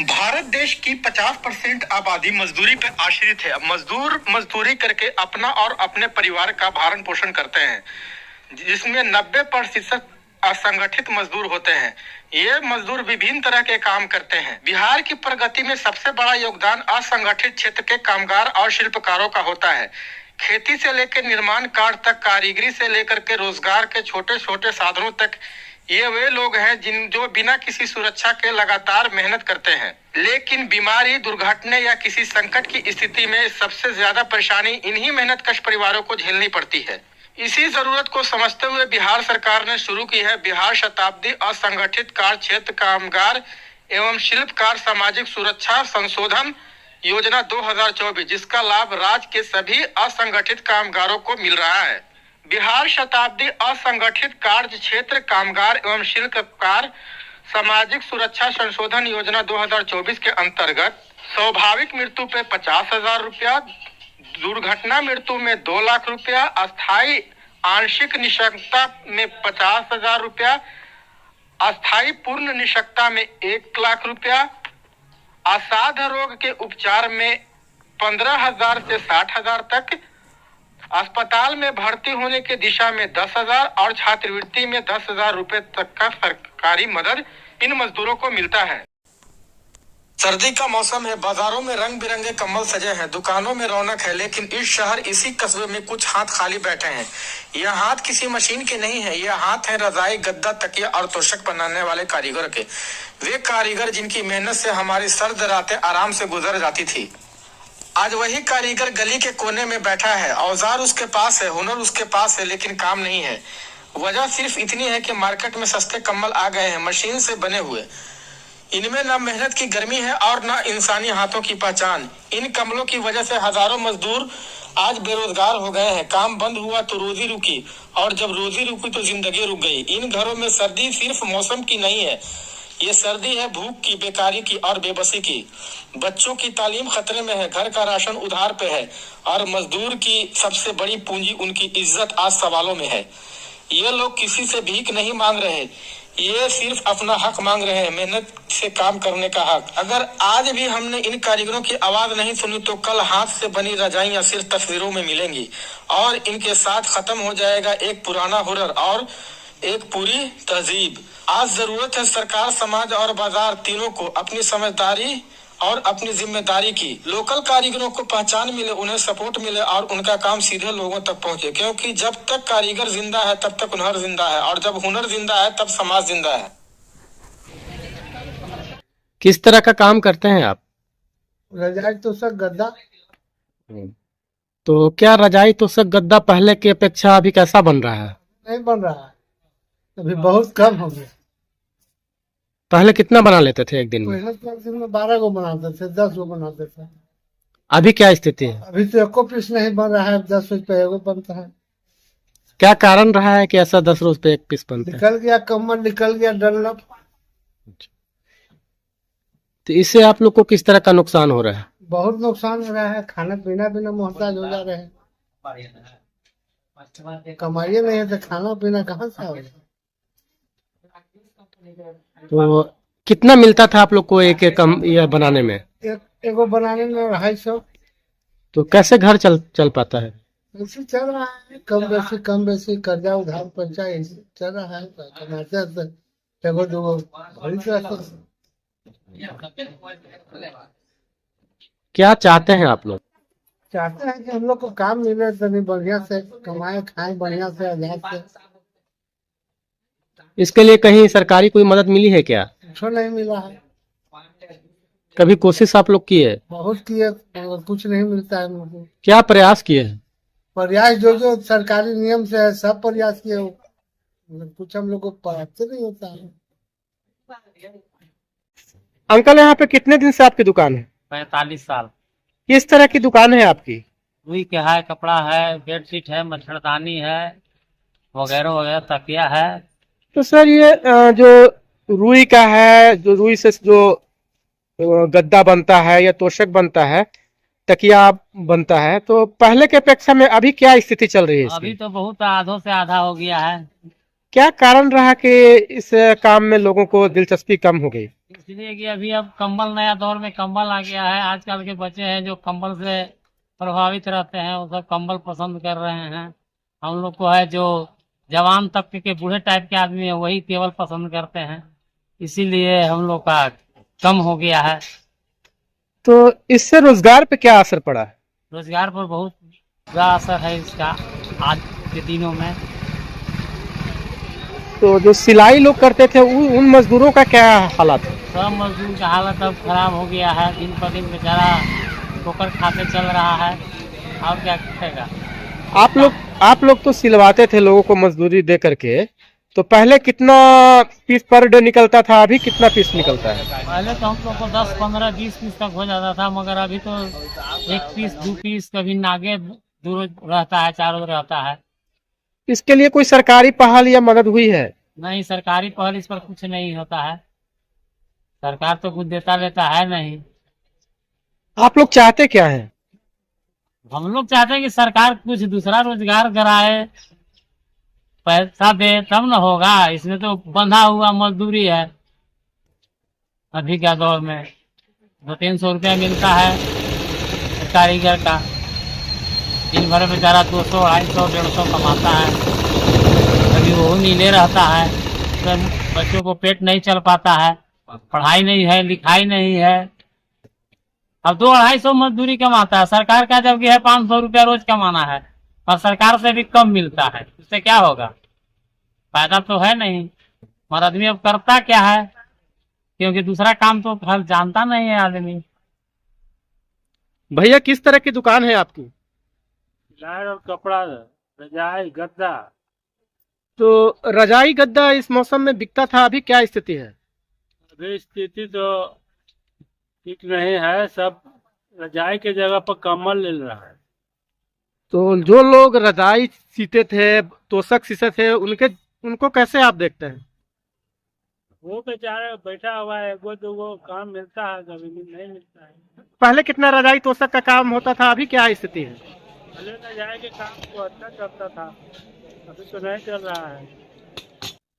भारत देश की 50% आबादी मजदूरी पर आश्रित है। मजदूर मजदूरी करके अपना और अपने परिवार का भरण पोषण करते हैं, जिसमें 90% असंगठित मजदूर होते हैं। ये मजदूर विभिन्न तरह के काम करते हैं। बिहार की प्रगति में सबसे बड़ा योगदान असंगठित क्षेत्र के कामगार और शिल्पकारों का होता है। खेती से लेकर निर्माण कार्य तक, कारीगरी से लेकर के रोजगार के छोटे छोटे साधनों तक, ये वे लोग हैं जो बिना किसी सुरक्षा के लगातार मेहनत करते हैं। लेकिन बीमारी, दुर्घटना या किसी संकट की स्थिति में सबसे ज्यादा परेशानी इन्हीं मेहनतकश परिवारों को झेलनी पड़ती है। इसी जरूरत को समझते हुए बिहार सरकार ने शुरू की है बिहार शताब्दी असंगठित कार्य क्षेत्र कामगार एवं शिल्पकार सामाजिक सुरक्षा संशोधन योजना 2024, जिसका लाभ राज्य के सभी असंगठित कामगारों को मिल रहा है। बिहार शताब्दी असंगठित कार्य क्षेत्र कामगार एवं शिल्पकार सामाजिक सुरक्षा संशोधन योजना 2024 के अंतर्गत स्वाभाविक मृत्यु पे 50,000 रुपया, दुर्घटना मृत्यु में 2 लाख रुपया, अस्थायी आंशिक निशक्तता में 50,000 रुपया, अस्थायी पूर्ण निशक्तता में 1 लाख रुपया, असाध्य रोग के उपचार में 15,000 से 60,000 तक, अस्पताल में भर्ती होने के दिशा में 10,000 और छात्रवृत्ति में 10,000 रुपए तक का सरकारी मदद इन मजदूरों को मिलता है। सर्दी का मौसम है, बाजारों में रंग बिरंगे कम्बल सजे हैं, दुकानों में रौनक है, लेकिन इस शहर इसी कस्बे में कुछ हाथ खाली बैठे हैं। यह हाथ किसी मशीन के नहीं है, यह हाथ है रजाई, गद्दा, तकिया और तोशक बनाने वाले कारीगर के। वे कारीगर जिनकी मेहनत से हमारी सर्द रातें आराम से गुजर जाती थी। आज वही कारीगर गली के कोने में बैठा है। औजार उसके पास है, हुनर उसके पास है, लेकिन काम नहीं है। वजह सिर्फ इतनी है कि मार्केट में सस्ते कम्बल आ गए हैं, मशीन से बने हुए। इनमें न मेहनत की गर्मी है और न इंसानी हाथों की पहचान। इन कम्बलों की वजह से हजारों मजदूर आज बेरोजगार हो गए हैं। काम बंद हुआ तो रोजी रुकी, और जब रोजी रुकी तो जिंदगी रुक गई। इन घरों में सर्दी सिर्फ मौसम की नहीं है, ये सर्दी है भूख की, बेकारी की और बेबसी की। बच्चों की तालीम खतरे में है, घर का राशन उधार पे है, और मजदूर की सबसे बड़ी पूंजी उनकी इज्जत आज सवालों में है। ये लोग किसी से भीख नहीं मांग रहे, ये सिर्फ अपना हक मांग रहे हैं, मेहनत से काम करने का हक। अगर आज भी हमने इन कारीगरों की आवाज नहीं सुनी तो कल हाथ से बनी रजाइयां सिर्फ तस्वीरों में मिलेंगी, और इनके साथ खत्म हो जाएगा एक पुराना हुनर और एक पूरी तहजीब। आज जरूरत है सरकार, समाज और बाजार तीनों को अपनी समझदारी और अपनी जिम्मेदारी की। लोकल कारीगरों को पहचान मिले, उन्हें सपोर्ट मिले और उनका काम सीधे लोगों तक पहुंचे, क्योंकि जब तक कारीगर जिंदा है तब तक हुनर जिंदा है, और जब हुनर जिंदा है तब समाज जिंदा है। किस तरह का काम करते हैं आप? रजाई तोशक गद्दा। तो क्या रजाई तोशक गद्दा पहले की अपेक्षा अभी कैसा बन रहा है? नहीं बन रहा है, अभी बहुत कम हो गया। पहले कितना बना लेते थे एक दिन में? पहले तो एक दिन में 12 गो बनाते थे, 10 गो बनाते थे। अभी क्या स्थिति है? अभी तो एको पीस नहीं बन रहा है, 10 रोज पे एगो बनता है। क्या कारण रहा है कि ऐसा 10 रोज पे एक पीस बनता है? निकल गया कम्बल, निकल गया डनलप। तो इससे आप लोग को किस तरह का नुकसान हो रहा है? बहुत नुकसान हो रहा है, खाना पीना बिना मोहताज हो जा रहे हैं। कमाइए नहीं है तो खाना पीना कहाँ से होगा? तो कितना मिलता था आप लोग को एक यह बनाने में? एगो बनाने में 250। तो कैसे घर चल पाता है? ऐसे चल रहा है, कम बेसी कर्जा उधार पैसा ऐसे चल रहा है। कमाते एगो दूगो भरी तरह से। क्या चाहते हैं आप लोग? चाहते हैं कि हम लोग को काम मिले, तभी बढ़िया से कमाए खाएं, बढ़िया से आजाद से। इसके लिए कहीं सरकारी कोई मदद मिली है क्या? कुछ नहीं मिला है। कभी कोशिश आप लोग की है? बहुत किए, मगर कुछ नहीं मिलता है हम लोग को। क्या प्रयास किए हैं? प्रयास जो सरकारी नियम से है सब प्रयास किए, मगर कुछ हम लोग को प्राप्त नहीं होता है। अंकल, यहाँ पे कितने दिन से आपकी दुकान है? 45 साल। किस तरह की दुकान है आपकी? रुई के है, कपड़ा है, बेडशीट है, मच्छरदानी है, वगैरह वगैरह, तकिया है। तो सर ये जो रुई का है, जो रुई से जो गद्दा बनता है या तोशक बनता है, तकिया बनता है, तो पहले के अपेक्षा में अभी क्या स्थिति चल रही है इसकी? अभी तो बहुत आधों से आधा हो गया है। क्या कारण रहा कि इस काम में लोगों को दिलचस्पी कम हो गई? इसलिए कि अभी अब कंबल, नया दौर में कंबल आ गया है। आजकल के बच्चे हैं जो कंबल से प्रभावित रहते हैं, वो सब कंबल पसंद कर रहे हैं। हम लोग को है जो जवान तबके के बूढ़े टाइप के आदमी है, वही केवल पसंद करते हैं। इसीलिए हम लोग का कम हो गया है। तो इससे रोजगार पे क्या असर पड़ा है? रोजगार पर बहुत बुरा असर है इसका आज के दिनों में। तो जो सिलाई लोग करते थे उन मजदूरों का क्या हालत है? सब मजदूर का हालत अब खराब हो गया है। दिन पर दिन बेचारा ठोकर खाते चल रहा है, और क्या करेगा। आप लोग तो सिलवाते थे लोगों को मजदूरी दे करके, तो पहले कितना पीस पर डे निकलता था, अभी कितना पीस निकलता है? पहले तो हम लोग को 10, 15, 20 पीस तक हो जाता था, मगर अभी तो 1 पीस, 2 पीस, कभी नागे दूर रहता है, चारों रहता है। इसके लिए कोई सरकारी पहल या मदद हुई है? नहीं, सरकारी पहल इस पर कुछ नहीं होता है। सरकार तो कुछ देता लेता है नहीं। आप लोग चाहते क्या है? हम लोग चाहते हैं कि सरकार कुछ दूसरा रोजगार कराए, पैसा दे, तब न होगा। इसमें तो बंधा हुआ मजदूरी है। अभी का दौर में 200-300 रुपया मिलता है कारीगर का। दिन भर बेचारा 200, 250, 150 कमाता है। कभी वो नीले रहता है, तो बच्चों को पेट नहीं चल पाता है। पढ़ाई नहीं है, लिखाई नहीं है। अब 200-250 मजदूरी कमाता है, सरकार का जबकि है 500 रुपया रोज कमाना है, और सरकार से भी कम मिलता है। इससे क्या होगा? फायदा तो है नहीं। और आदमी अब करता क्या है, क्योंकि दूसरा काम तो हल जानता नहीं है आदमी। भैया किस तरह की दुकान है आपकी? लार और कपड़ा, रजाई, गद्दा। तो रजाई गद्दा इस मौसम में बिकता था, अभी क्या स्थिति है? अभी स्थिति तो ठीक नहीं है। सब रजाई के जगह पर कंबल ले रहा है। तो जो लोग रजाई सीते थे, तोशक सीते थे, उनको कैसे आप देखते हैं? वो बेचारा बैठा हुआ है, एगो दूगो काम मिलता है, कभी नहीं मिलता है। पहले कितना रजाई तोशक का काम होता था, अभी क्या स्थिति है? पहले रजाई के काम तो अच्छा चलता था, अभी तो नहीं चल रहा है।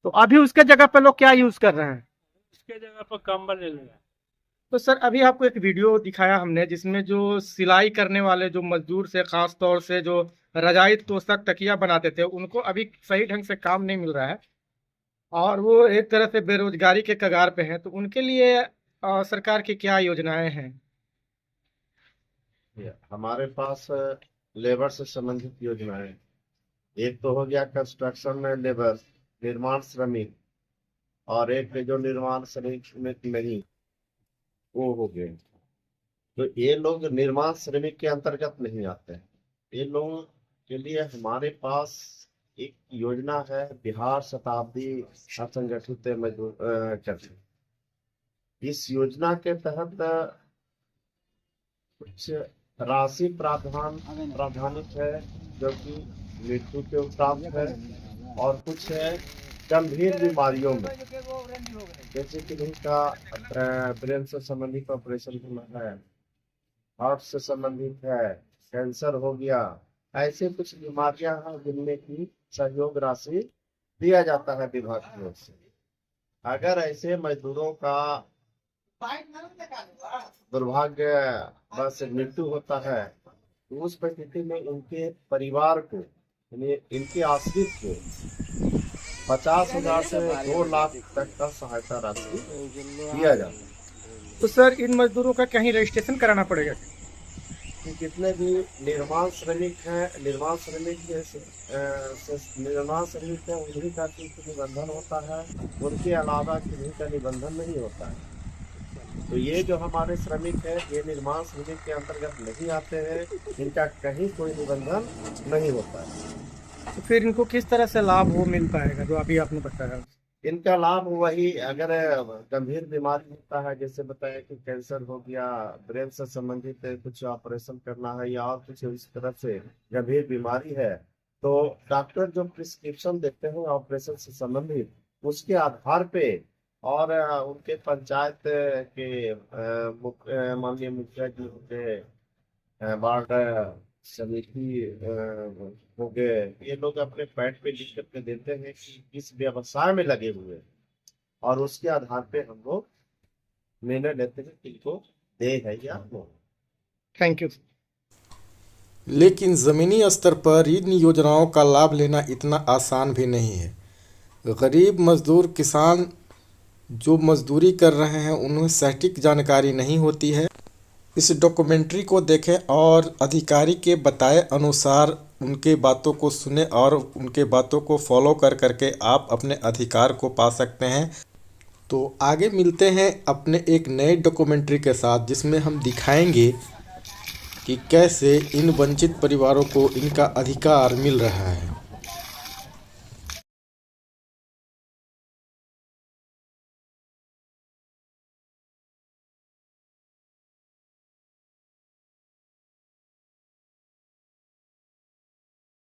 तो अभी उसके जगह पे लोग क्या यूज कर रहे हैं? इसके जगह पर कंबल ले रहा है। तो सर अभी आपको एक वीडियो दिखाया हमने, जिसमें जो सिलाई करने वाले जो मजदूर से, खास तौर से जो रजाई तोशक तकिया बनाते थे, उनको अभी सही ढंग से काम नहीं मिल रहा है और वो एक तरह से बेरोजगारी के कगार पे हैं। तो उनके लिए सरकार की क्या योजनाएं हैं? हमारे पास लेबर से संबंधित योजनाएं, एक तो हो गया कंस्ट्रक्शन में लेबर, निर्माण श्रमिक, और एक जो निर्माण श्रमिक नहीं, वो हो गए। तो ये लोग निर्माण श्रमिक के अंतर्गत नहीं आते हैं। ये लोगों के लिए हमारे पास एक योजना है, बिहार शताब्दी असंगठित मजदूर इस योजना के तहत कुछ राशि प्रावधानित है, जो कि मृत्यु के उपरांत है, और कुछ है गंभीर बीमारियों में, जैसे कि उनका ब्रेन से संबंधित ऑपरेशन होना है, हार्ट से संबंधित है, कैंसर हो गया। ऐसे कुछ बीमारियां हैं जिनमें की सहयोग राशि दिया जाता है विभाग की ओर से। अगर ऐसे मजदूरों का दुर्भाग्य बस मृत्यु होता है, तो उस परिस्थिति में उनके परिवार को, यानी इनके आश्रित को 50,000 से 2 लाख तक का सहायता राशि दिया जाता है। तो सर इन मजदूरों का कहीं रजिस्ट्रेशन कराना पड़ेगा? जितने भी निर्माण श्रमिक हैं, निर्माण श्रमिक है, उन्हीं का निबंधन होता है, उनके अलावा किसी का निबंधन नहीं होता है। तो ये जो हमारे श्रमिक है, ये निर्माण श्रमिक के अंतर्गत नहीं आते हैं, इनका कहीं कोई निबंधन नहीं होता है। तो फिर इनको किस तरह से लाभ वो मिल पाएगा जो अभी आपने बताया? इनका लाभ वही, अगर गंभीर बीमारी होता है, जैसे बताया कि कैंसर हो गया, ब्रेन से संबंधित कुछ ऑपरेशन करना है, या और कुछ इस तरह से गंभीर बीमारी है, तो डॉक्टर जो प्रिस्क्रिप्शन देते हैं ऑपरेशन से संबंधित, उसके आधार पे और उनके पंचायत के माननीय मुखिया जी के वार्ड समिति हो गए, ये लोग अपने पैड पे लिख करके देते हैं कि किस व्यवसाय में लगे हुए, और उसके आधार पे हम लोग निर्णय लेते हैं कि इनको दे है या नो। Thank you. लेकिन ज़मीनी स्तर पर इन योजनाओं का लाभ लेना इतना आसान भी नहीं है। गरीब मजदूर किसान जो मजदूरी कर रहे हैं उन्हें सटीक जानकारी नहीं होती है। इस डॉक्यूमेंट्री को देखें और अधिकारी के बताए अनुसार उनके बातों को सुने और उनके बातों को फॉलो करके आप अपने अधिकार को पा सकते हैं। तो आगे मिलते हैं अपने एक नए डॉक्यूमेंट्री के साथ, जिसमें हम दिखाएंगे कि कैसे इन वंचित परिवारों को इनका अधिकार मिल रहा है।